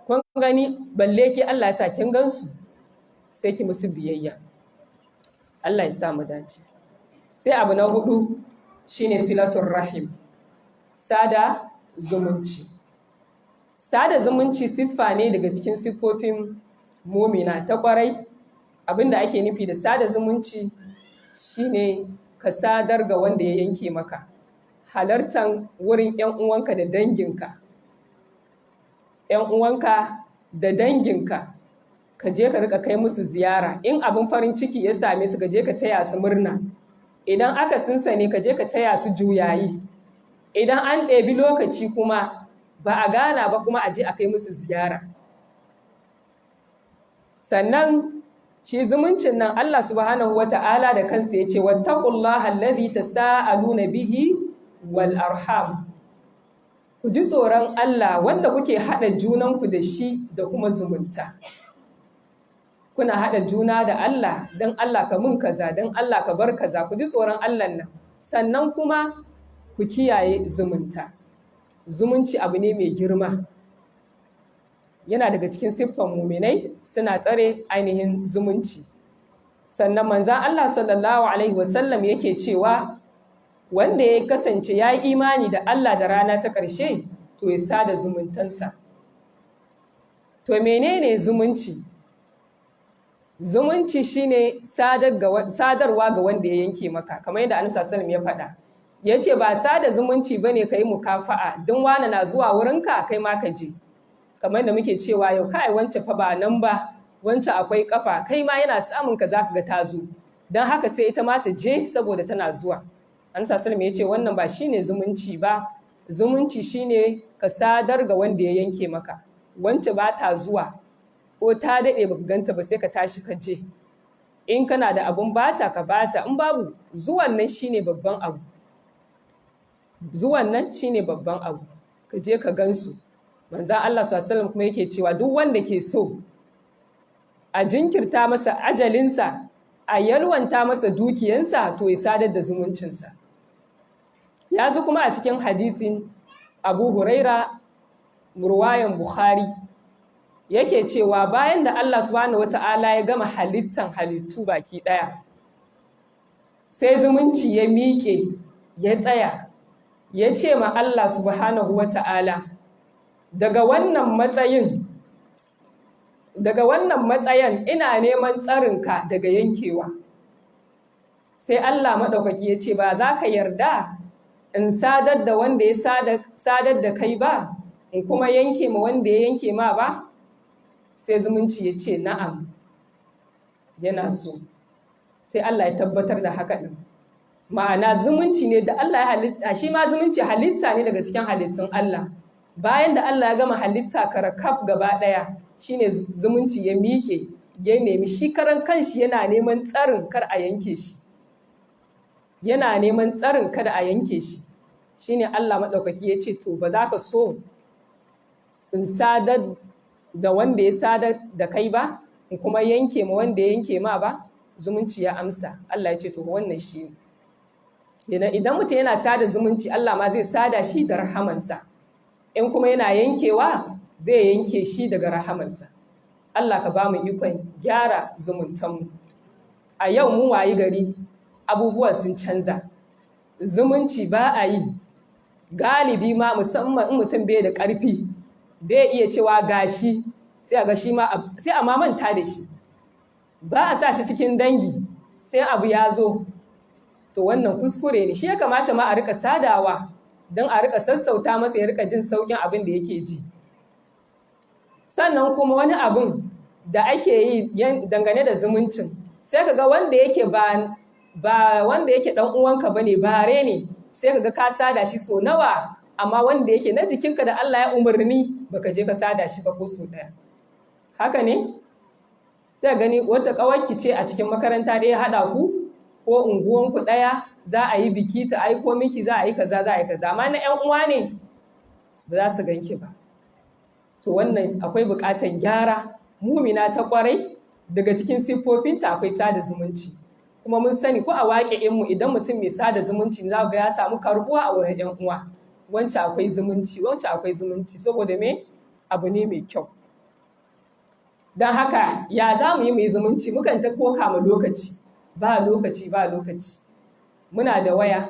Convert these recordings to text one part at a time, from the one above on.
kun gani balle ki Allah ya sa kin gansu sai ki musu biyayya. Allah ya sa mu dace. Sai abu na 4 shine silatul rahim, sada zumunci. Sada zumunci siffa ne daga cikin siffofin mumina ta kwarai. Abinda ake nufi da sada zumunci shine ka sadar ga wanda ya yanke maka, halartan wurin 'yan uwanka da danginka. 'Yan uwanka da danginka ka je ka rika kai musu ziyara. In abin farin ciki ya same su ka je ka taya su murna. Idan aka sinsa ne ka je ka taya su juyayi. Idan an ɗebi lokaci kuma ba a gana ba kuma a je a kai musu ziyara. Sannan shi zumuncin nan Allah subhanahu wata'ala da kansa ya ce wattaqullaha allazi tasaaluna bihi wal arham. Ku ji tsoron Allah wanda kuke haɗa junanku da shi da kuma zumunta. Kuna haɗa juna da Allah, don Allah ka mun kaza, don Allah ka bar kaza, ku ji tsoron Allah nan. Sannan kuma ku kiyaye zumunta. Zumunci abu ne mai girma. Yana daga cikin siffan muminai suna tsare ainihin zumunci. Sannan manzan Allah sallallahu Alaihi wasallam yake cewa wanda ya kasance ya yi imani da Allah da rana ta ƙarshe to ya sada zumuntansa. To menene zumunci? Zumunci shine sadarwa ga wanda ya yanke maka, kamar yadda Annabi sallallahu alaihi wasallam ya faɗa. Yace ba sada zumunci bane kai mukafa'a, don wani na zuwa wurinka kai ma ka je. Kamar yadda muke cewa yau kai wance fa ba nan ba, wance akwai kafa, kai ma yana samun ka zaka ga ta zo. Don haka sai ita ma ta je saboda tana zuwa. Annabi sallallahu alaihi wasallam yace wannan ba shine zumunci ba. Zumunci shine ka sadar ga wanda ya yanke maka. Wance ba ta zuwa ko ta daɗe ba ganta ba sai ka tashi ka je. In kana da abun bata ka bata, in babu zuwan nan shine babban abu. Zuwan nan shine babban abu. Ka je ka gansu. Manzon Allah sallallahu alaihi wasallam kuma yake cewa duk wanda ke so a jinkirta masa ajalinsa, a yalwanta masa dukiyansa to ya sadar da zumuncinsa. Ya zo kuma a cikin hadisin Abu Huraira ruwayan Bukhari yake cewa bayan da Allah subhanahu wata'ala ya gama halittan halittu baki ɗaya, sai zumunci ya miƙe ya tsaya ya ce ma Allah subhanahu wata'ala daga wannan matsayin ina neman tsarinka daga yankewa. Sai Allah maɗaukaki ya ce ba za ka yarda in sadar da wanda ya sadar da kai ba, in kuma yanke ma wanda ya yanke ma ba? Sai zumunci ya ce na'am, yana so. Sai Allah ya tabbatar da haka ɗin. Ma'ana zumunci ne da Allah ya halitta, shi ma zumunci halitta ne daga cikin halittun Allah. Bayan da Allah ya gama halitta karakaf gaba ɗaya, shine zumunci ya miƙe, ya nemi shi karan kanshi yana neman tsarin kar a yanke shi. Yana neman tsarin kada a yanke shi. Shine Allah maɗaukaki ya ce to ba za ka so in sadar da wanda ya sadar da kai ba, in kuma yanke ma wanda ya yanke ma ba? Zumunci ya amsa. Allah ya ce to wannan shi ne. Idan mutum yana sada zumunci, Allah ma zai sada shi da rahamansa. In kuma yana yankewa, zai yanke shi daga rahamansa. Allah ka ba mu ikon gyara zumuntanmu. A yau mun wayi gari abubuwan sun canza. Zumunci ba a yi. Galibi ma musamman in mutum bai da ƙarfi, bai iya cewa gashi, sai a ga shi ma sai a manta da shi. Ba a sa shi cikin dangi sai abu ya zo. To wannan kuskure ne. Shi ya kamata ma a rika sadawa don a rika sassauta masa ya rika jin saukin abin da yake ji. Sannan kuma wani abin da ake yi dangane da zumuncin, sai ka ga wanda yake ba wanda yake dan uwanka bane, bare ne, sai ka ga ka sada shi so nawa, amma wanda yake na jikinka da Allah ya umarni baka je ka sada shi ba ko so daya. Haka ne? Sai gani wata kawarki ce a cikin makaranta da ya hada ku ko unguwanku daya, za a yi biki ta aiko miki, za a yi kaza, za a yi kaza, amma na ƴan uwa ne ba za su ganki ba. To wannan akwai buƙatar gyara. Mumina ta kwarai daga cikin siffofinta akwai sada zumunci. Kuma mun sani ko a waƙe'inmu idan mutum mai sada zumunci za ga ya samu karbuwa a wurin ƴan uwa. Wancan akwai zumunci, wancan akwai zumunci, saboda me? Abu ne mai kyau. don haka ya za mu yi mai zumunci, mukan ta koka ma lokaci ba lokaci muna da waya,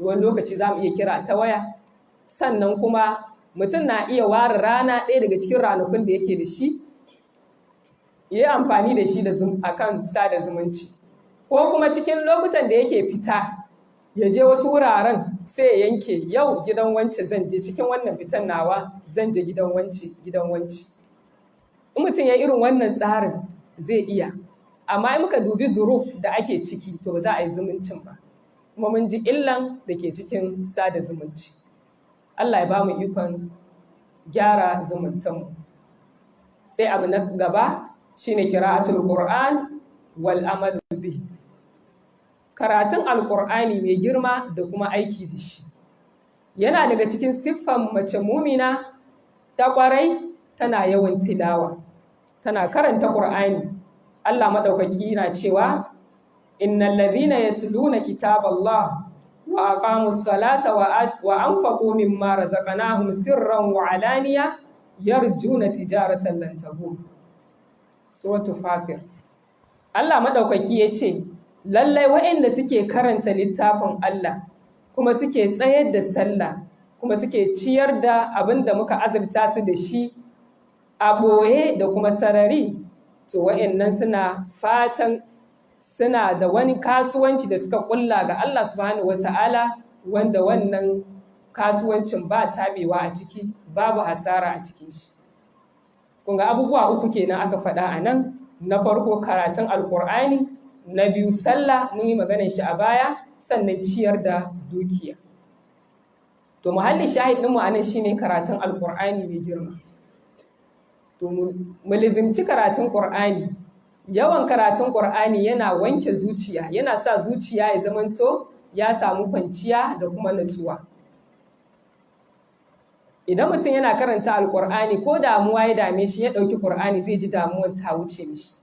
wani lokaci za mu iya kira ta waya, sannan kuma mutum na iya ware rana ɗaya daga cikin ranakun da yake da shi ya yi amfani da shi akan sada zumunci, ko kuma cikin lokutan da yake fita ya je wasu wuraren sai ya yanke yau gidan wance zan je, cikin wannan fitan nawa zan je gidan wance. In mutum ya irin wannan tsarin zai iya, amma in muka dubi zuruf da ake ciki to ba za a yi zumuncin ba, kuma mun ji illan da ke cikin sada zumunci. Allah ya ba mu ikon gyara zumuntanmu. Sai abu na gaba shine qira'atul Qur'an wal amal bihi. Karatun Alƙur'ani mai girma da kuma aiki da shi yana daga cikin siffan mace mumina ta ƙwarai, tana yawan tilawa, tana karanta Ƙur'ani. Allah maɗaukaki na cewa innal ladhina yatluna kitaballah wa aqamus salata wa anfaqu mimma razaqnahum sirran wa alaniya yarjuna tijaratan lan tabur. Suratul Fatir. Allah maɗaukaki ya ce lallai waɗanda suke karanta littafin Allah kuma suke tsayar da sallah kuma suke ciyar da abin da muka azurta su da shi a ɓoye da kuma sarari, to waɗannan suna fatan suna da wani kasuwanci da suka ƙulla ga Allah subhanahu wata'ala, wanda wannan kasuwancin ba tabewa a ciki, babu hasara a cikin shi. Kun ga abubuwa uku kenan aka faɗa a nan. Na farko karatun Alƙur'ani, na biyu sallah, mun yi maganar shi a baya, sannan ciyar da dukiya. To muhallin shahid ɗinmu a nan shine karatun Alƙur'ani mai girma. To mu lizimci karatun Ƙur'ani. Yawan karatun Ƙur'ani yana wanke zuciya, yana sa zuciya ya zamanto ya samu kwanciya da kuma natsuwa. Idan mutum yana karanta Alƙur'ani ko damuwa ya dame shi, ya ɗauki Ƙur'ani zai ji damuwar ta wuce mishi.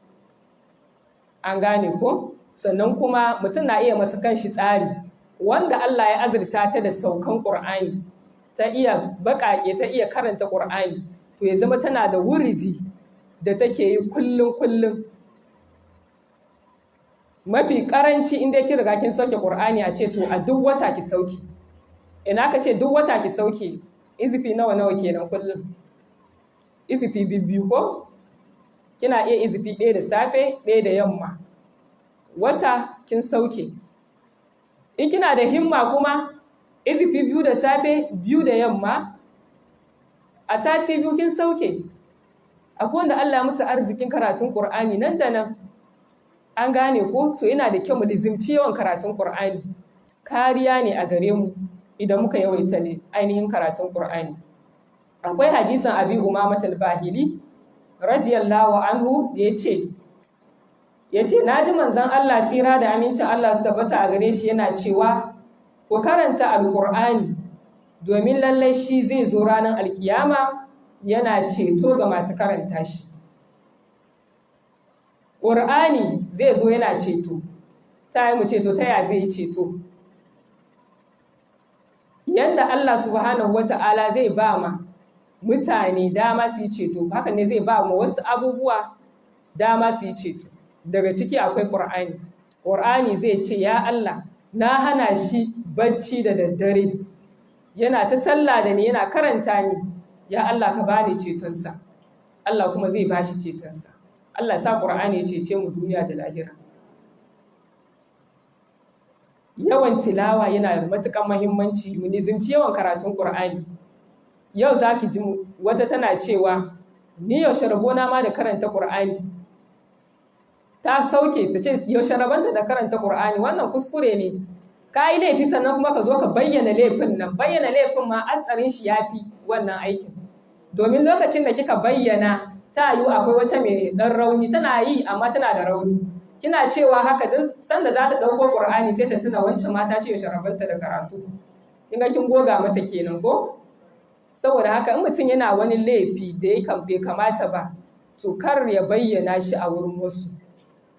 An gane ko? Sannan kuma mutum na iya masa kanshi tsari, wanda Allah ya azurta ta da saukan Ƙur'ani, ta iya baƙaƙe, ta iya karanta Ƙur'ani, to ya zama tana da wuridi da take yi kullum. Mafi ƙaranci in dai kin riga kin sauke Ƙur'ani, a ce to a duk wata ki sauke. Ina ka ce duk wata ki sauke, izifi nawa kenan kullum? Izifi biyu ko? Kina iya izifi ɗaya da safe, ɗaya da yamma. Wata kin sauke. In kina da himma kuma, izifi 2 da safe, 2 da yamma. A sati 2 kin sauke. Akwai wanda Allah musu arzikin karatun Ƙur'ani nan da nan. An gane ko? To yana da kyau mu lizimci yawan karatun Ƙur'ani. Kariya ne a gare mu idan muka yawaita ne ainihin karatun Ƙur'ani. Akwai hadisin Abi Umamah al-Bahili radiyallahu anhu da yace naji manzon Allah tsira da amincin Allah su tabbata a gare shi yana cewa ku karanta Alƙur'ani domin lallai shi zai zo ranar alkiyama yana ceto ga masu karanta shi. Ƙur'ani zai zo yana ceto. Ta yi mu ceto, ta ya zai ceto? Yanda Allah subhanahu wata'ala zai ba ma mutane dama su yi ceto, haka ne zai ba mu wasu abubuwa dama su yi ceto. Daga ciki akwai Ƙur'ani. Ƙur'ani zai ce, ya Allah, na hana shi bacci da daddare, yana ta sallah da ni, yana karanta ni, ya Allah ka bani cetonsa. Allah kuma zai ba shi cetonsa. Allah sa Ƙur'ani ya cece mu duniya da lahira. Yawan tilawa yana da matuƙar muhimmanci, mu nizimci yawan karatun Ƙur'ani. Yau za ki ji wata tana cewa, ni yaushe rabona ma da karanta Ƙur'ani. Ta sauke ta ce yaushe rabanta da karanta Ƙur'ani, wannan kuskure ne. Ka yi laifi sannan kuma ka zo ka bayyana laifin nan. Bayyana laifin ma hatsarin shi ya fi wannan aikin. Domin lokacin da kika bayyana, ta yiwu akwai wata mai ɗan rauni, tana yi amma tana da rauni. Kina cewa haka duk sanda za ta ɗauko Ƙur'ani sai ta tuna wancan mata ce yaushe rabanta da karatu. Kin ga kin goga mata kenan ko? Saboda haka in mutum yana wani laifi da ya bai kamata ba, to kar ya bayyana shi a wurin wasu,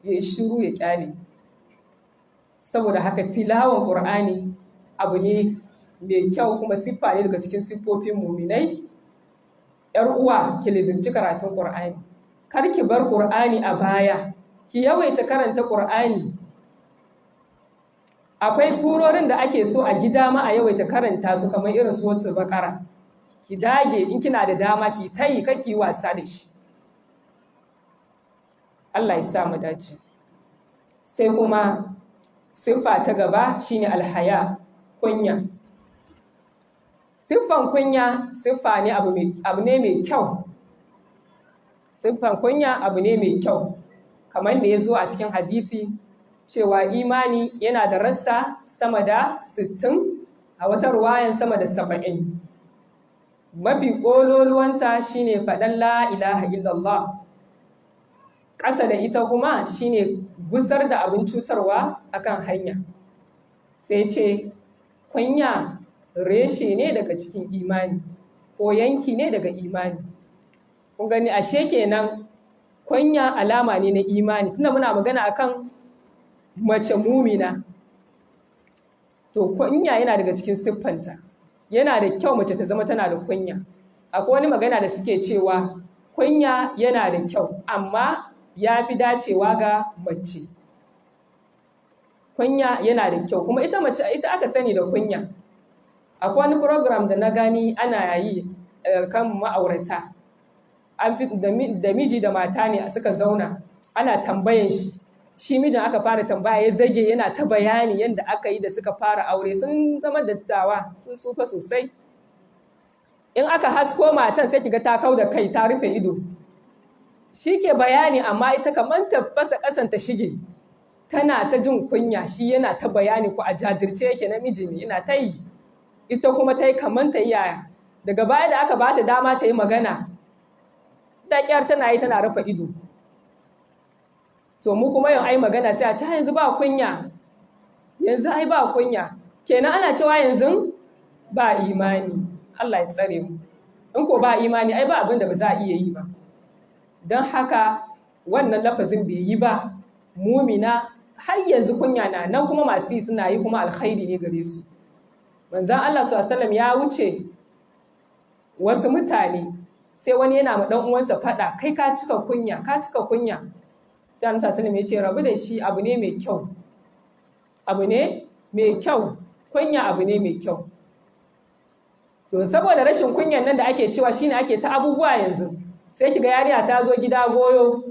ya shiru ya kyale. Saboda haka tilawan Ƙur'ani abu ne mai kyau kuma siffa ne daga cikin siffofin muminai. ‘Yar uwa ki lizimci karatun Ƙur'ani. kar ki bar Qur'ani a baya, ki yawaita karanta Qur'ani. Akwai surorin da ake so a gida ma a yawaita karanta su, kamar irin suratul Baqara. Ki dage in kina da dama ki tayi, kake wasa da shi. Allah ya sa mu dace. Sai kuma siffa ta gaba shine alhaya, kunya. Siffan kunya siffa ne abu ne mai kyau. Siffan kunya abu ne mai kyau, kamar da ya zo a cikin hadisi cewa imani yana da rassa sama da 60, a wata ruwayan sama da 70. Mafi ƙololuwansa shine faɗan la ilaha illallah. Ƙasa da ita kuma shine gusar da abin cutarwa akan hanya. Sai ce kunya reshe ne daga cikin imani, ko yanki ne daga imani. Kun gani ashe kenan kunya alama ne na imani, tunda muna magana akan mace mumina. To kunya yana daga cikin siffanta. Yana da kyau mace ta zama tana da kunya. Akwai wani magana da suke cewa kunya yana da kyau, amma ya fi dacewa ga mace. Kunya yana da kyau, kuma ita mace ita aka sani da kunya. Akwai wani program da na gani ana yi kan ma'aurata. Da miji da mata ne suka zauna ana tambayan shi mijin aka fara tambaya, ya zage yana ta bayani yadda aka yi da suka fara aure. Sun zama dattawa, sun tsufa sosai. In aka hasko matan sai kiga ta kau da kai, ta rufe ido. Shi ke bayani, amma ita kamar ta fasa ƙasan ta shige, tana ta jin kunya. Shi yana ta bayani, ko a jajirce yake, namiji ne yana ta yi, ita kuma ta yi kamar ta yaya. Daga baya da aka ba ta dama ta yi magana, da ƙyar tana yi tana rufe ido. To mu kuma yau ai magana sai a ci yanzu ba kunya, yanzu ai ba kunya, kenan ana cewa yanzu ba imani. Allah ya tsare mu. In ko ba imani ai ba abin da ba za a iya yi ba. Don haka wannan lafazin bai yi ba. Mumina har yanzu kunya na nan, kuma masu yi suna yi, kuma alkhairi ne gare su. Manzon Allah sallallahu alaihi wasallam ya wuce wasu mutane, sai wani yana ma dan uwansa faɗa, kai ka cika kunya, ka cika kunya. Sai Annabi sallallahu alaihi wasallam ya ce rabu da shi, abu ne mai kyau. Abu ne mai kyau, kunya abu ne mai kyau. To saboda rashin kunyan nan da ake cewa shine ake ta abubuwa yanzu. Sai kiga yariya ta zo gida goyo,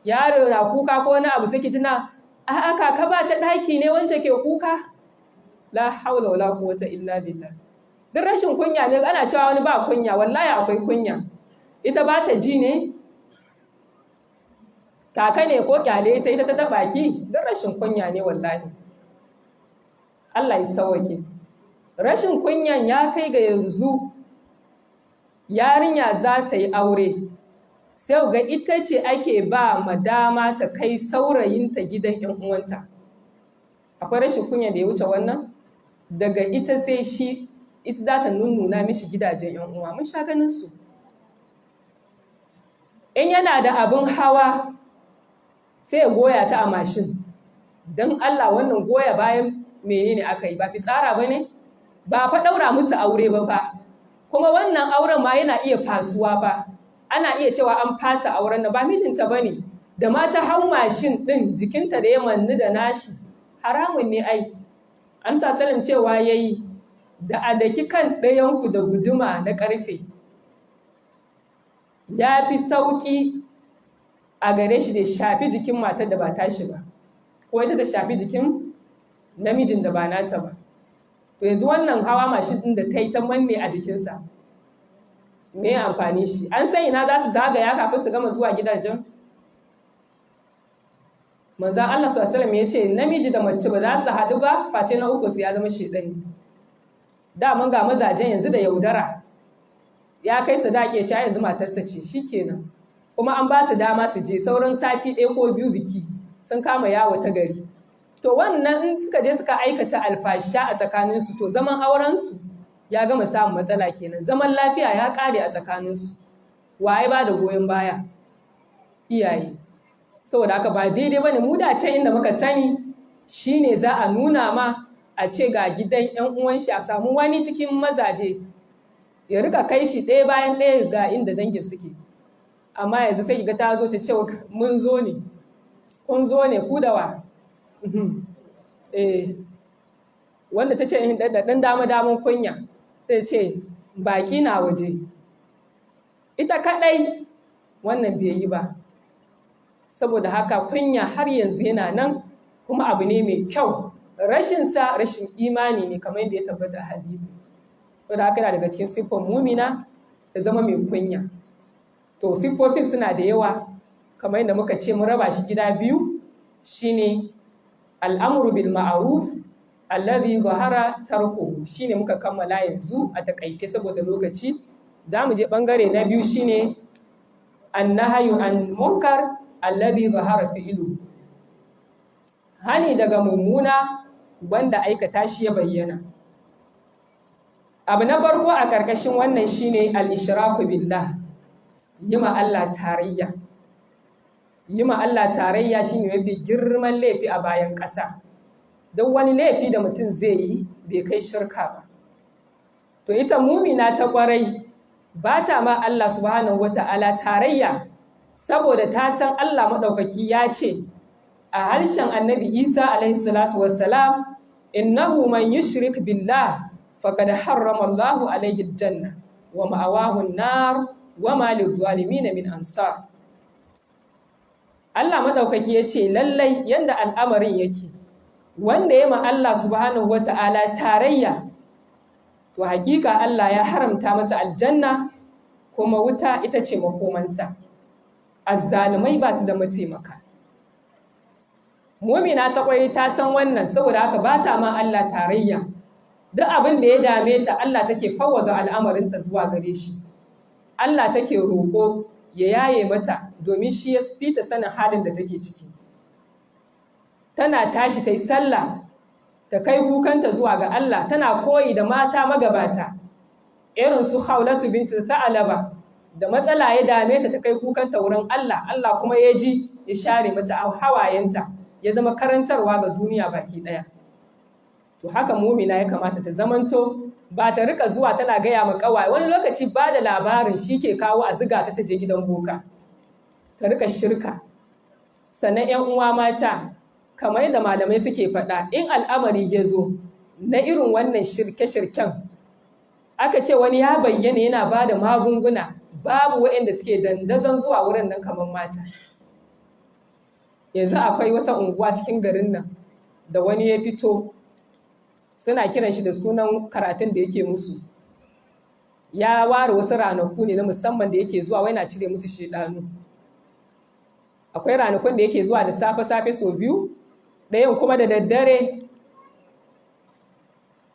yaro na kuka ko wani abu, sai ki tuna a'a kaka ba ta daki ne wance ke kuka. La haula wala quwwata illa billah. Duk rashin kunya ne. Ana cewa wani ba kunya, wallahi akwai kunya. Ita ba ta ji ne, kaka ne ko kyale ita ta baki. Duk rashin kunya ne wallahi. Allah ya sauke. Rashin kunyan ya kai ga yanzu yarinya za ta yi aure, sai ga ita ce ake ba ma dama ta kai saurayinta gidan ƴan uwanta. Akwai rashin kunya da ya wuce wannan? Daga ita sai shi, ita za ta nunnuna mishi gidajen ƴan uwa. Mun sha ganin su. In yana da abin hawa sai ya goya ta a mashin. Don Allah, wannan goya bayan menene aka yi? Ba fitsara ba ne? Ba fa ɗaura musu aure ba fa. Kuma wannan auren ma yana iya fasuwa fa. Ana iya cewa an fasa auren nan, ba mijinta ba ne. Da mata hau mashin ɗin jikinta da ya manni da nashi, haramun ne ai. Amsa salim cewa ya yi, da a daki kan ɗayanku da guduma na ƙarfe, ya fi sauƙi a gare shi da shafi jikin matar da ba tashi ba, ko ita da shafi jikin namijin da ba nata ba. To yanzu wannan hawa mashin ɗin da ta yi ta manne a jikinsa, me amfani shi? An san ina za su zagaya kafin su gama zuwa gidajen? Manzan Allah sallallahu alaihi wasallam ya ce namiji da mace ba za su haɗu ba face na uku su ya zama shedani. Daman ga mazajen yanzu da yaudara, ya kai sadaki ya ce yanzu matarsa ce, shikenan. Kuma an ba su dama su je, sauran sati 1 ko 2 biki, sun kama yawo ta gari. To wannan in suka je suka aikata alfasha a tsakaninsu, to zaman aurensu ya gama samun matsala kenan. Zaman lafiya ya ƙare a tsakaninsu. Waye ba da goyon baya? Iyaye. Saboda haka ba daidai bane. Mu da can inda muka sani shine za a nuna ma, a ce ga gidan ƴan uwan shi, a samu wani cikin mazaje ya rika kai shi ɗaya bayan ɗaya ga inda dangin suke. amma yanzu sai ga ta zo ta ce mun zo ne, kun zo ne ku da wa wanda ta ce da ɗan dama-daman kunya sai ce baƙi na waje, ita kaɗai wannan bai yi ba. Saboda haka kunya har yanzu yana nan, kuma abu ne mai kyau, rashinsa rashin imani ne kamar yadda ya tabbata a hadisi. Saboda haka yana daga cikin siffar mumina ta zama mai kunya. To siffofin suna da yawa, kamar yadda muka ce mun raba shi gida biyu, shine al'amru bil ma'ruf alladhi zahara tarkuhu, shine muka kammala yanzu a takaice saboda lokaci. Zamu je bangare na biyu shine annahyu an munkar alladhi zahara fi'lu, hani daga mummuna wanda aikata shi ya bayyana. Abu na farko a karkashin wannan shine al-ishraku billah, yima Allah tarayya. Yima Allah tarayya shine mafi girman laifi a bayan ƙasa. Don wani laifi da mutum zai yi bai kai shirka ba. To ita mumina ta kwarai ba ta ma Allah subhanahu wata'ala tarayya, saboda ta san Allah maɗaukaki ya ce a harshen annabi Isa alaihi salatu wassalam, innahu man yushrik billah faqad harrama Allahu alaihi aljanna wa ma'awahu an-nar wa ma lidh-dhalimin min ansar. Allah maɗaukaki ya ce lallai yanda al'amarin yake, wanda ya ma Allah subhanahu wata'ala tarayya, to hakika Allah ya haramta masa aljanna, kuma wuta ita ce makomansa. Azzalumai ba su da mataimaka. Mumina ta kwarai ta san wannan, saboda haka ba ta ma Allah tarayya. Duk abin da ya dame ta, Allah take fawwada al'amarinta zuwa gare shi. Allah take roƙo ya yaye mata, domin shi ya fi ta sanin halin da take ciki. Tana tashi ta yi sallah, ta kai kukanta zuwa ga Allah, tana koyi da mata magabata irin su Khawlatu bintu Tha'laba, da matsala ya dame ta ta kai kukanta wurin Allah, Allah kuma ya ji ya share mata hawayenta, ya zama karantarwa ga duniya baki daya. To haka mumina ya kamata ta zamanto, ba ta rika zuwa tana gaya ma kawai, wani lokaci ba da labarin shi ke kawo a ziga ta je gidan boka, ta rika shirka. Sannan 'yan uwa mata, kamar yadda malamai suke faɗa, in al'amari ya zo na irin wannan shirke-shirken, aka ce wani ya bayyana yana ba da magunguna, babu waɗanda suke dandazon zuwa wurin nan kamar mata. Yanzu akwai wata unguwa cikin garin nan da wani ya fito, suna kiran shi da sunan karatun da yake musu. Ya ware wasu ranaku ne na musamman da yake zuwa, wai na cire musu shedanu. Akwai ranakun da yake zuwa da safe-safe sau biyu, ɗayan kuma da daddare.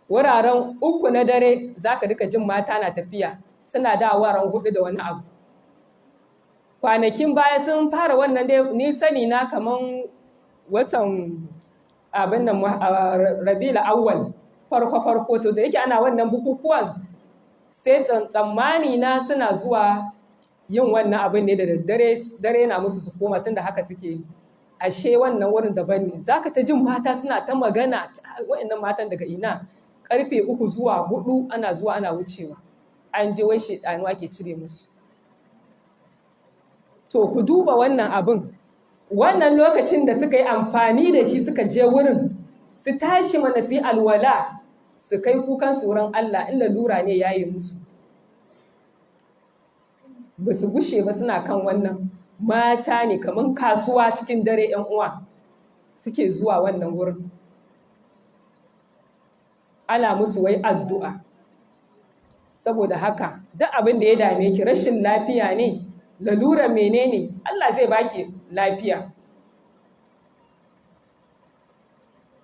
Wuraren 3 na dare za ka rika jin mata na tafiya, suna dawowa ran 4 da wani abu. Kwanakin baya sun fara wannan dai, ni sani na kaman watan abin nan Rabiul Awwal, farko to da yake ana wannan bukukuwan, sai tsammani na suna zuwa yin wannan abin ne da daddare, dare na musu su koma, tunda haka suke yi. Ashe wannan wurin daban ne. Zaka ta jin mata suna ta magana, waɗannan matan daga ina, karfe 3 zuwa 4 ana zuwa ana wucewa, an je wai shedanu ake cire musu. To ku duba wannan abin, wannan lokacin da suka yi amfani da shi suka je wurin, su tashi mana su yi alwala, su kai kukan wurin Allah, in lalura ne yayi musu. Ba su gushe ba suna kan wannan. Mata ne kamar kasuwa cikin dare, 'yan uwa suke zuwa wannan wurin, ana musu wai addu'a. Saboda haka duk abin da ya dame ki, rashin lafiya ne, lalura menene, Allah zai baki lafiya.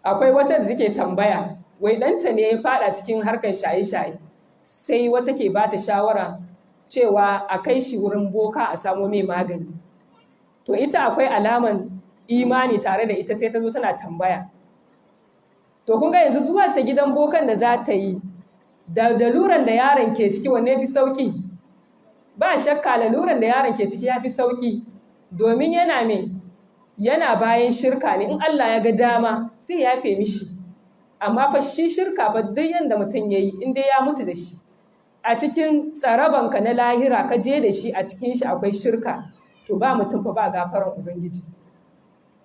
Akwai wata da suke tambaya, wai ɗanta ne ya faɗa cikin harkar shaye-shaye, sai wata ke ba ta shawara cewa a kai shi wurin boka a samo mai magani. To ita akwai alaman imani tare da ita, sai ta zo tana tambaya. To kun ga yanzu zuwa ta gidan bokan da za ta yi, da laluran da yaron ke ciki, wanne fi sauki? Ba shakka laluran da yaron ke ciki ya fi sauki, domin yana bayan shirka ne. In Allah ya ga dama sai ya yafe mishi, amma fa shi shirka ba duk yanda mutum yayi, in dai ya mutu da shi, a cikin tsarabanka na lahira ka je da shi a cikin shi akwai shirka, to ba mutum fa ba gafaran ubangiji.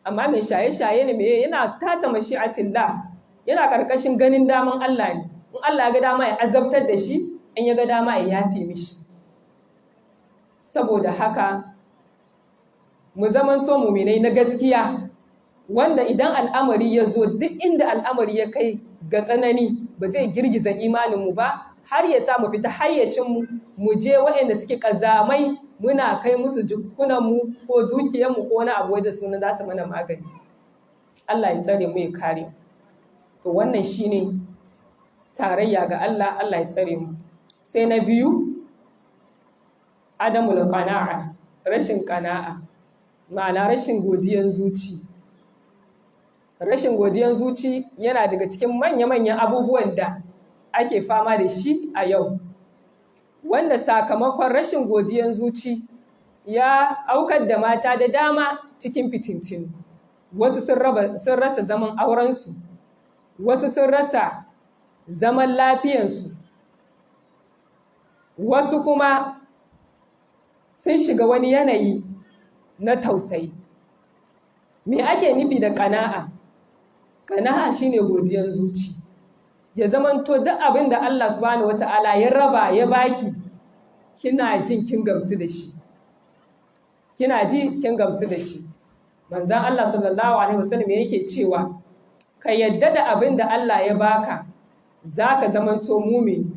Amma mai shaye-shaye ne mai yana tata mashi'atillah, yana karkashin ganin daman Allah ne. In Allah ya ga dama ya azabtar da shi, in ya ga dama ya yafe mishi. Saboda haka mu zamanto muminai na gaskiya, wanda idan al'amari ya zo, duk inda al'amari ya kai ga tsanani ba zai girgiza imaninmu ba, har ya sa mu fita hayyacinmu mu je waɗanda suke ƙazamai muna kai musu jikunanmu ko dukiyarmu ko wani abu da sunan za su mana magani. Allah ya tsare mu ya kare. To wannan shine tarayya ga Allah, Allah ya tsare mu. Sai na biyu, adamul qana'a, rashin qana'a, ma'ana rashin godiyan zuci. Rashin godiyan zuci yana daga cikin manya-manyan abubuwan da ake fama da shi a yau, wanda sakamakon rashin godiyan zuci ya aukar da mata da dama cikin fitintinu. Wasu sun rasa zaman aurensu, wasu sun rasa zaman lafiyansu, wasu kuma sun shiga wani yanayi na tausayi. Me ake nufi da ƙana'a? Ƙana'a shine godiyan zuci. Ya zamanto duk abin da Allah subhanahu wata'ala ya raba ya baki, kina jin kin gamsu da shi. Kina ji kin gamsu da shi. Manzon Allah sallallahu alaihi wasallam yake cewa, ka yadda da abin da Allah ya baka, zaka zamanto mumini.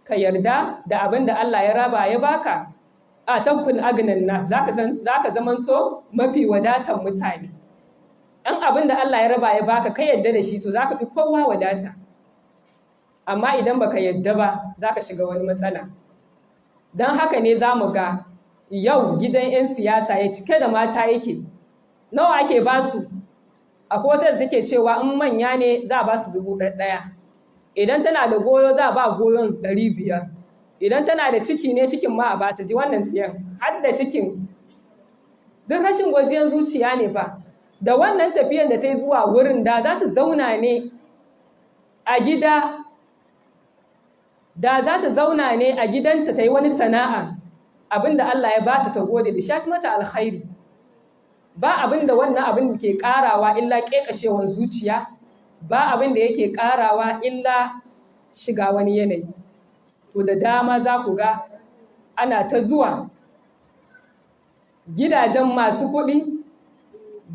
Ka yarda da abin da Allah ya raba ya baka, a tankun agnan nas, zaka zamanto mafi wadatan mutane. Ɗan abin da Allah ya raba ya baka ka yadda da shi, to zaka fi kowa wadata. Amma idan baka yadda ba, zaka shiga wani matsala. Don haka ne za mu ga yau gidan 'yan siyasa ya cike da mata yake. Nawa ake ba su? Akwai wata da take cewa in manya ne za a ba su 1,000. Idan tana da goyo za a ba goyon 500. Idan tana da ciki ne, cikin ma a ba ta, ji wannan siyan har da cikin. Duk rashin godiyan zuciya ne fa. Da wannan tafiyan da ta yi zuwa wurin, da za ta zauna ne a gida, da za ta zauna ne a gidanta ta yi wani sana'a, abinda Allah ya bata ta gode da shafi mata alkhairi. Ba abinda wannan abin ke karawa illa kekashewar zuciya, ba abinda yake karawa illa shiga wani yanayi. To da dama za ku ga ana ta zuwa gidajen masu kuɗi,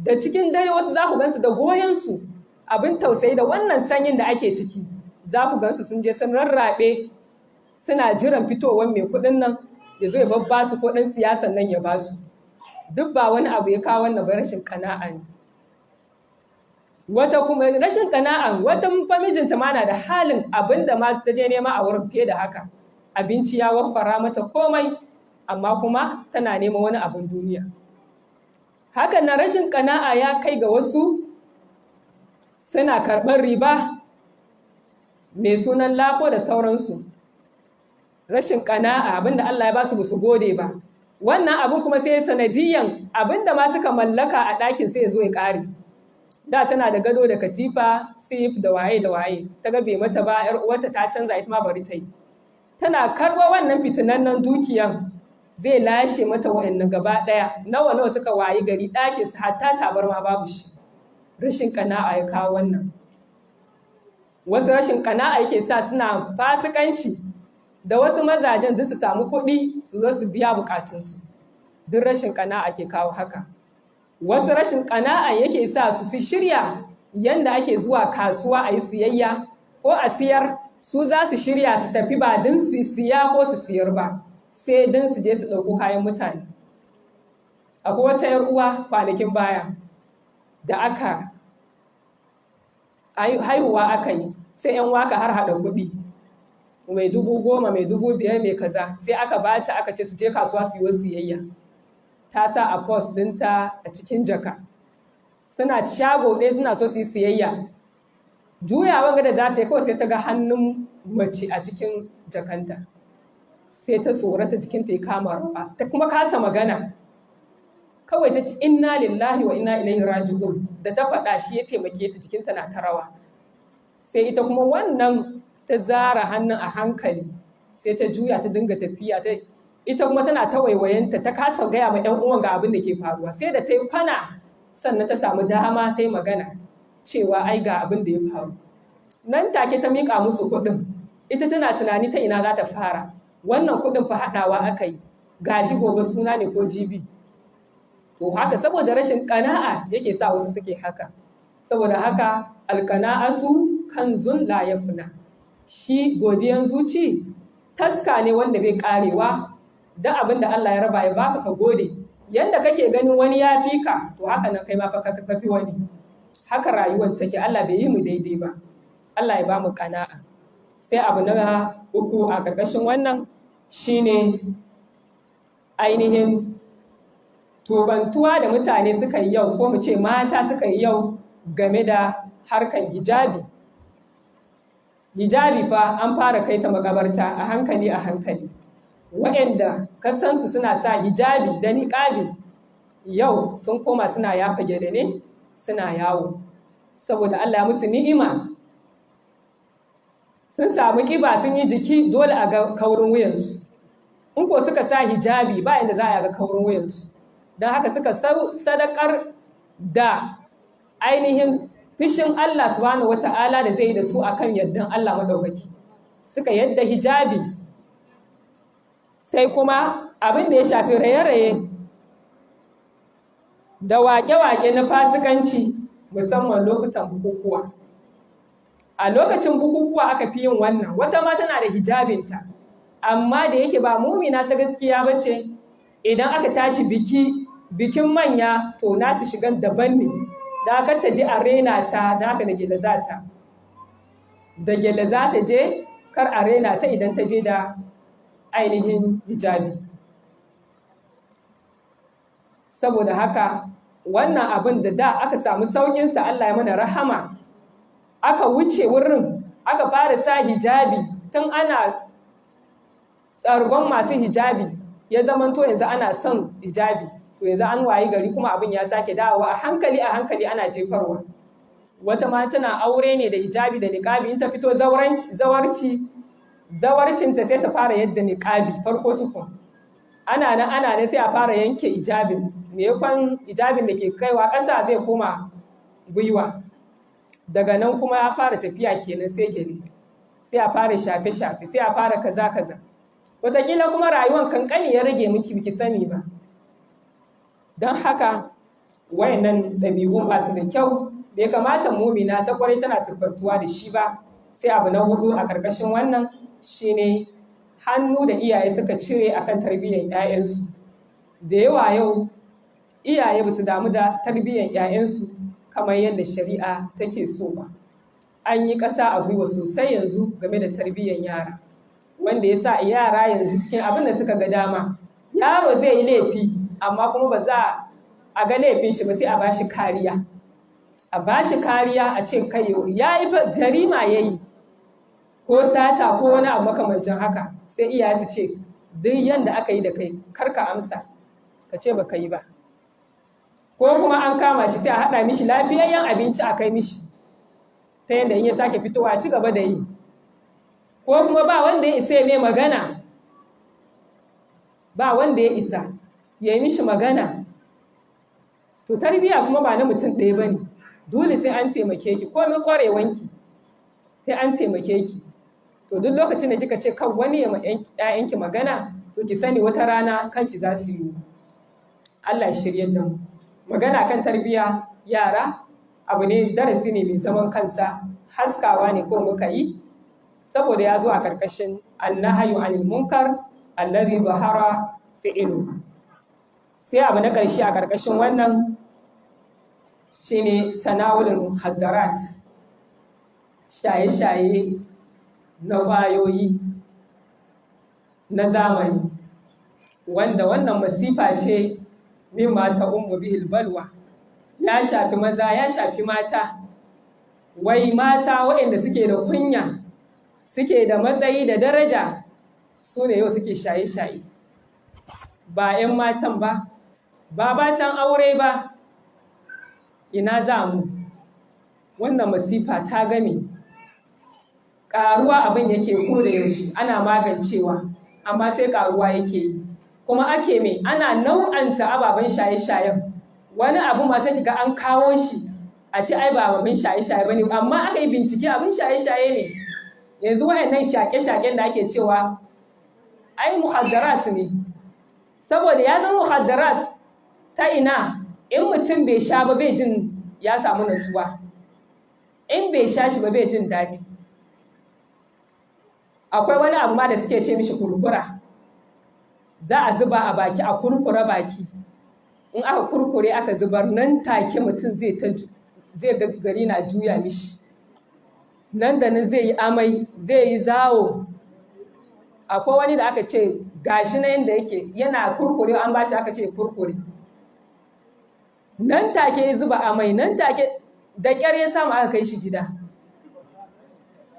da cikin dare wasu za ku gansu da goyonsu, abin tausayi da wannan sanyin da ake ciki, za ku gansu sun je sun rarrabe suna jiran fitowar mai kuɗin nan ya zo ya babba su kuɗin siyasan nan ya ba su. Duk ba wani abu ya kawo wannan ba, rashin ƙana'a ne. Wata kuma rashin ƙana'a, wata famijinta ma na da halin abin da ma ta je nema a wurin fiye da haka. Abinci ya waffara mata komai, amma kuma tana neman wani abin duniya. Hakan na rashin ƙana'a ya kai ga wasu suna karɓar riba mai sunan lafo da sauransu. Rashin ƙana'a, abinda Allah ya ba su su gode ba. Wannan abin kuma sai sanadiyan abinda ma suka mallaka a ɗakin sai ya zo ya ƙare. Da tana da gado da katifa, sif da waye da waye. Ta ga bai mata ba, 'yar uwarta ta canza, ita ma bari ta yi. Tana karɓo wannan fitinannen dukiyan, zai lashe mata wa'annan gaba ɗaya. Nawa suka wayi gari ɗakinsu hatta tabarma babu shi. Rashin ƙana'a ya kawo wannan. Wasu rashin ƙana'a yake sa suna fasikanci da wasu mazajen duk su samu kuɗi su zo su biya bukatunsu. Duk rashin ƙana'a ke kawo haka. Wasu rashin ƙana'a yake sa su shirya yanda ake zuwa kasuwa a yi siyayya ko a siyar, su za su shirya su tafi ba don su siya ko su siyar ba, sai don su je su ɗauko kayan mutane. Akwai wata 'yar uwa kwanakin baya da aka haihuwa aka yi, sai 'yan waka har haɗa kuɗi mai 10,000, mai 5,000, mai kaza, sai aka bata aka ce su je kasuwa su yi siyayya. Ta sa a post ɗinta a cikin jaka, suna shago ɗaya suna so su yi siyayya. Juyawa ga da za ta yi kawai sai ta ga hannun mace a cikin jakanta, sai ta tsorata jikinta ya kama rawa, ta kuma kasa magana. Kawai ta ci inna lillahi wa inna ilaihi raji'un, da ta faɗa shi ya taimake ta, jikinta na ta rawa. Sai ita kuma wannan ta zara hannun a hankali, sai ta juya ta dinga tafiya ita kuma tana ta waiwayenta ta kasa gaya ma 'yan uwan ga abin da ke faruwa, sai da ta yi kwana sannan ta samu dama ta yi magana cewa ai ga abin da ya faru. Nan take ta miƙa musu kuɗin, ita tana tunani ta ina za ta fara, wannan kuɗin fa haɗawa aka yi, gashi gobe suna ne ko jibi. To haka saboda rashin ƙana'a yake sa wasu suke haka. Saboda haka alƙana'atu kanzun la yafna, shi godiyan zuci taska ne wanda bai ƙarewa. Da abin da Allah ya raba ya baka ka gode, yanda kake ganin wani ya fi ka, to haka nan kai ma fa ka fi wani. Haka rayuwar take, Allah bai yi mu daidai ba. Allah ya ba mu ƙana'a. Sai abu na uku a ƙarƙashin wannan shine ainihin tubantuwa da mutane suka yi yau, ko mu ce mata suka yi yau game da harkan hijabi. Hijabi fa an fara kai ta makabarta a hankali a hankali. Waɗanda kasansu suna sa hijabi da niƙabi yau sun koma suna yafa gyale ne suna yawo, saboda Allah musu ni'ima, sun samu ƙiba sun yi jiki, dole a ga kaurin wuyansu. In ko suka sa hijabi ba yadda za a ga kaurin wuyansu, don haka suka sadakar da ainihin fishin Allah subhanahu wata'ala da zai yi da su akan yardan Allah madaukaki, suka yadda hijabi. Sai kuma abin da ya shafi raye-raye da wake-wake na fasikanci, musamman lokutan bukukuwa. A lokacin bukukuwa aka fi yin wannan, wata ma tana da hijabinta, amma da yake ba mumina ta gaskiya ba ce, idan aka tashi bikin manya to nasu shigan daban ne, da aka ta ji a rena ta, da aka da gele za ta. Da gele za ta je, kar a rena ta idan ta je da ainihin hijabi. Saboda haka wannan abin da aka samu saukinsa, Allah ya mana rahama, aka wuce wurin aka fara sa hijabi tun ana tsargon masu hijabi, ya zamanto yanzu ana son hijabi, to yanzu an wayi gari kuma abin ya sake dawowa a hankali ana jefarwa. Wata ma tana aure ne da hijabi da niqabi, in ta fito zawarcinta sai ta fara yadda niqabi farko tukun, ana nan sai a fara yanke hijabin, maimakon hijabin da ke kaiwa ƙasa zai koma gwiwa, daga nan kuma ya fara tafiya kenan sai gele, sai a fara shafe-shafe, sai a fara kaza-kaza. Wataƙila kuma rayuwan kankani ya rage miki biki sani ba. Don haka wayannan ɗabi'un ba su da kyau, bai kamata mumina ta kwarai tana siffantuwa da shi ba. Sai abu na hudu a ƙarƙashin wannan shine hannu da iyaye suka cire akan tarbiyyar 'ya'yansu. Da yawa yau iyaye ba su damu da tarbiyyar 'ya'yansu kamar yadda shari'a take so ba. An yi ƙasa a gwiwa sosai yanzu game da tarbiyyar yara, wanda ya sa yara yanzu cikin abin da suka ga dama. Yaro zai yi laifi, amma kuma ba za a ga laifin shi ba, sai a ba shi kariya. A ba shi kariya, a ce kai ya yi jarima ya yi, ko sata ko wani abu makamancin haka, sai iyaye su ce duk yanda aka yi da kai kar ka amsa, ka ce ba ka yi ba. Ko kuma an kama shi sai a haɗa mishi lafiyayyen abinci a kai mishi, ta yadda in ya sake fitowa ci gaba da yi. Ko kuma ba wanda ya isa ya mai magana, ba wanda ya isa ya yi mishi magana. To tarbiyya kuma ba na mutum ɗaya ba ne, dole sai an taimake ki, komin ƙwarewanki sai an taimake ki. To duk lokacin da kika ce kan wani ya ma 'ya'yanki magana, to ki sani wata rana kanki za su yi. Allah ya shirye da mu. Magana kan tarbiyya yara abu ne, darasi ne mai zaman kansa, haskawa ne ko muka yi, saboda ya zo a ƙarƙashin annahyu anil munkar alladhi zahara fi'lu. Sai abu na ƙarshe a ƙarƙashin wannan shine tanawulul mukhaddarat, shaye-shaye na ƙwayoyi na zamani, wanda wannan masifa ce mimma ta ummu bihil balwa, ya shafi maza ya shafi mata. Wai mata waɗanda suke da kunya, suke da matsayi da daraja, su ne yau suke shaye-shaye, ba 'yan matan ba, ba matan aure ba. Ina za mu? Wannan masifa ta game. ƙaruwa abin yake ko da yaushe ana magancewa, amma sai ƙaruwa yake yi. Kuma ake mai ana nau'anta ababen shaye-shayen, wani abu ma sai kiga an kawo shi a ce ai ba abin shaye-shaye bane, amma aka yi bincike abin shaye-shaye ne. Yanzu wayannan shaƙe-shaƙen da ake cewa ai muhaddarat ne, saboda ya zama muhaddarat ta ina, in mutum bai sha ba bai jin ya samu natsuwa, in bai sha shi ba bai jin daɗi. Akwai wani abu ma da suke ce mishi kurkura, za a zuba a baki a kurkura baki, in aka kurkure aka zubar nan take mutum zai gari na juya mishi, nan da nan zai yi amai zai yi zawo. Akwai wani da aka ce gashi na yanda yake yana kurkure, an bashi aka ce kurkure, nan take ya zuba amai, nan take da ƙyar ya samu aka kai shi gida,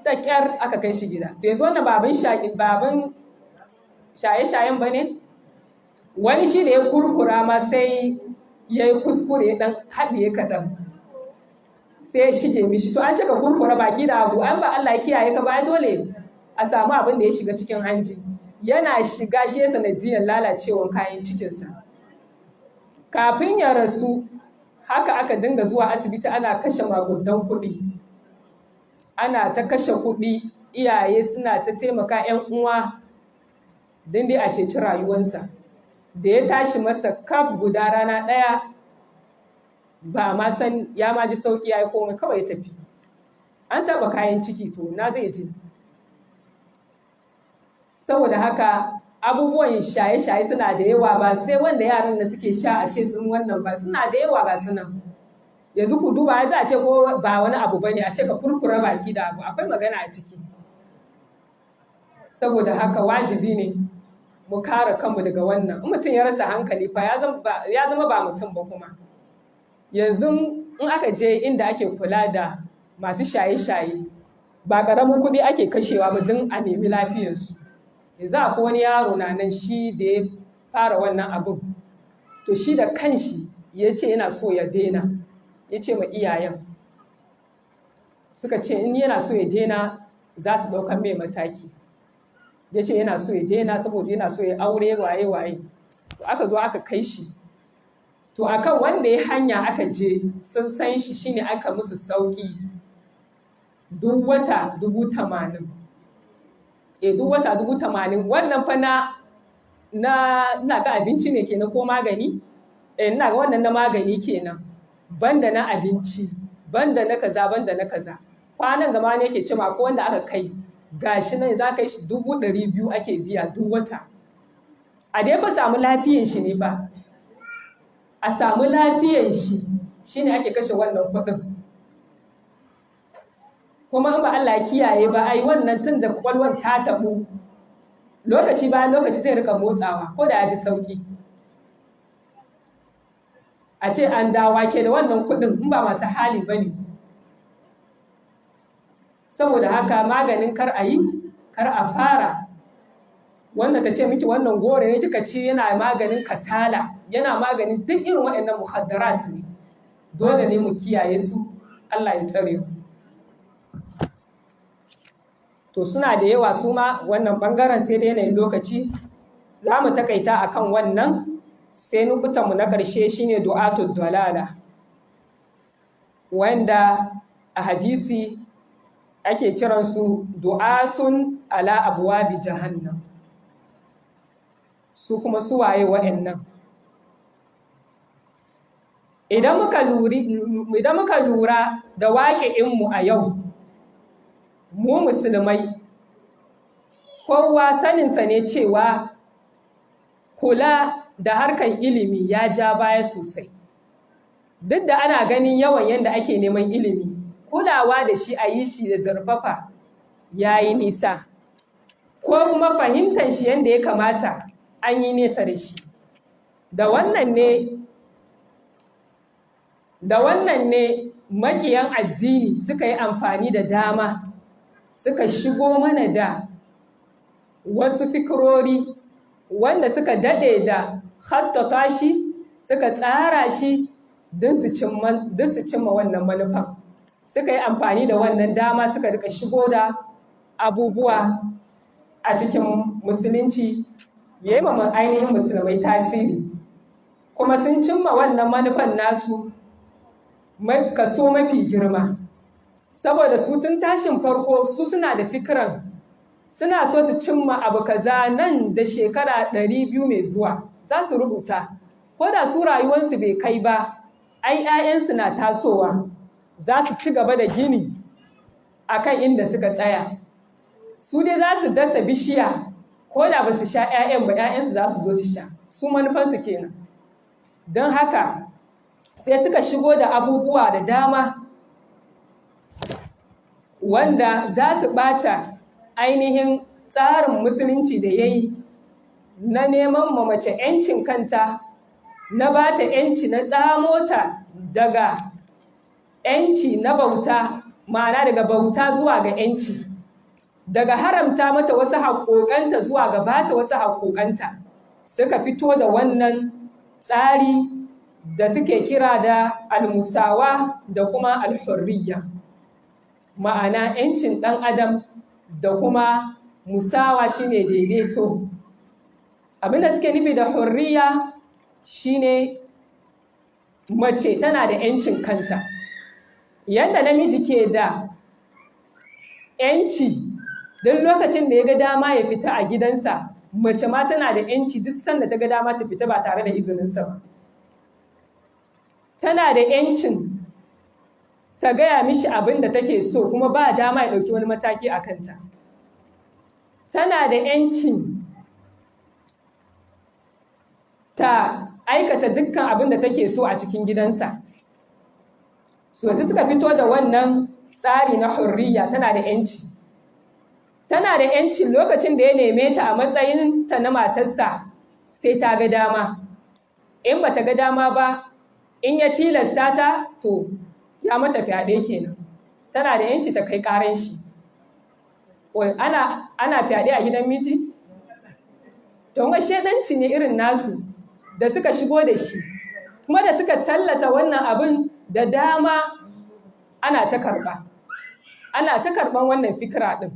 da ƙyar aka kai shi gida. To yanzu wannan babin shaye-shayen ba ne? Wani shi da ya kurkura ma sai ya yi kuskure ya ɗan haɗiye kaɗan, sai ya shige mishi. To an cika kurkura baki da abu, an ba Allah ya kiyaye ka ba, dole a samu abin da ya shiga cikin hanji, yana shiga shi ya sanadiyar lalacewar kayan cikinsa. Kafin ya rasu haka aka dinga zuwa asibiti ana kashe magudan kuɗi, ana ta kashe kuɗi, iyaye suna ta taimaka, 'yan uwa don dai a ceci rayuwarsa. Da ya tashi masa kaf guda rana ɗaya, ba ma san ya ma ji sauƙi, ya yi komai, kawai ya tafi. An taɓa kayan ciki, to na zai ji. Saboda haka abubuwan shaye-shaye suna da yawa, ba sai wanda yaran da suke sha a ce sun wannan ba, suna da yawa ga sunan. Yanzu ku duba, za a ce ko ba wani abu bane a ce ka kurkura baki da abu, akwai magana a ciki. Saboda haka wajibi ne mu kare kanmu daga wannan. In mutum ya rasa hankali fa ya zama ba mutum ba kuma. Yanzu in aka je inda ake kula da masu shaye-shaye, ba ƙaramin kuɗi ake kashewa ba don a nemi lafiyarsu. Yanzu akwai wani yaro na nan, shi da ya fara wannan abun, to shi da kanshi ya ce yana so ya daina, ya ce ma iyayen, suka ce in yana so ya daina za su ɗaukar mai mataki. Ya ce yana so ya daina saboda yana so ya aure waye-waye. To aka zo aka kai shi, to akan wanda ya hanya aka je sun san shi, shine aka musu sauƙi, duk wata 80,000. Duk wata 80,000. Wannan fa na ga abinci ne kenan ko magani? Ina ga wannan na magani kenan, banda na abinci, banda na kaza, banda na kaza. Kwanan gama ne yake cewa ko wanda aka kai gashi nan za ka yi shi 200,000 ake biya duk wata. A dai fa samu lafiyan shi ne ba, a samu lafiyan shi shine ake kashe wannan kuɗin. Kuma in ba Allah ya kiyaye ba, ai wannan tun da kwakwalwar ta tabu, lokaci bayan lokaci zai rika motsawa ko da ya ji sauki. A ce an dawa ke da wannan kuɗin, in ba masu hali ba ne. Saboda haka maganin kar a yi, kar a fara. Wannan ta ce miki wannan gore ne kika ci yana maganin kasala, yana maganin duk irin waɗannan muhaddarat ne. Dole ne mu kiyaye su, Allah ya tsare mu. To suna da yawa su ma wannan ɓangaren, sai da yanayin lokaci za mu takaita akan wannan. Sai nukutanmu na ƙarshe shine du'atul dalala, wanda a hadisi ake kiransu du'atun ala abwabi jahannam. Su kuma su waye wa'annan? Idan muka lura da waƙi'inmu a yau, mu musulmai, kowa saninsa ne cewa kula da harkan ilimi ya ja baya sosai. Duk da ana ganin yawan yadda ake neman ilimi, kulawa da shi a yi shi da zurfafa ya yi nisa, ko kuma fahimtar shi yadda ya kamata an yi nesa da shi. Da wannan ne maƙiyan addini suka yi amfani da dama, suka shigo mana da wasu fikirori wanda suka daɗe da hattata shi, suka tsara shi don su cimma wannan manufan. Suka yi amfani da wannan dama suka rika shigo da abubuwa a cikin musulunci ya yi ma ainihin musulmai tasiri, kuma sun cimma wannan manufan nasu kaso mafi girma, saboda su tun tashin farko su suna da fikiran suna so su cimma abu kaza nan da shekara 200 mai zuwa za su rubuta, ko da su rayuwarsu bai kai ba, ai 'ya'yansu na tasowa za su ci gaba da gini akan inda suka tsaya. Su dai za su dasa bishiya, ko da ba su sha 'ya'yan ba 'ya'yansu za su zo su sha, su manufansu kenan. Don haka sai suka shigo da abubuwa da dama wanda za su ɓata ainihin tsarin musulunci da ya yi na neman ma mace 'yancin kanta, na ba ta 'yanci, na tsamo ta daga 'yanci na bauta, ma'ana daga bauta zuwa ga 'yanci, daga haramta mata wasu haƙoƙanta zuwa ga ba ta wasu haƙoƙanta. Suka fito da wannan tsari da suke kira da almusawa da kuma alhurriya, ma'ana 'yancin ɗan adam da kuma musawa shine daidaito. Abinda suke nufi da hurriya shine mace tana da 'yancin kanta, yadda namiji ke da 'yanci duk lokacin da ya ga dama ya fita a gidansa, mace ma tana da 'yanci duk sanda ta ga dama ta fita ba tare da izininsa ba. Tana da 'yancin ta gaya mishi abin da take so kuma ba dama ya ɗauki wani mataki a kanta. Tana da 'yancin ta aikata dukkan abin da take so a cikin gidansa. Sosai suka fito da wannan tsari na hurriya, tana da 'yanci. Tana da 'yancin lokacin da ya neme ta a matsayinta na matarsa sai ta ga dama. In ba ta ga dama ba, in ya tilasta ta, to ya mata fyaɗe kenan. Tana da 'yanci ta kai ƙaran shi. Ana fyaɗe a gidan miji? To ma shedanci ne irin nasu da suka shigo da shi, kuma da suka tallata wannan abin da dama ana ta karɓa. Ana ta karɓan wannan fikira ɗin.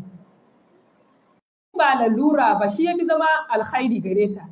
Ba lalura ba shi ya fi zama alkhairi gare ta.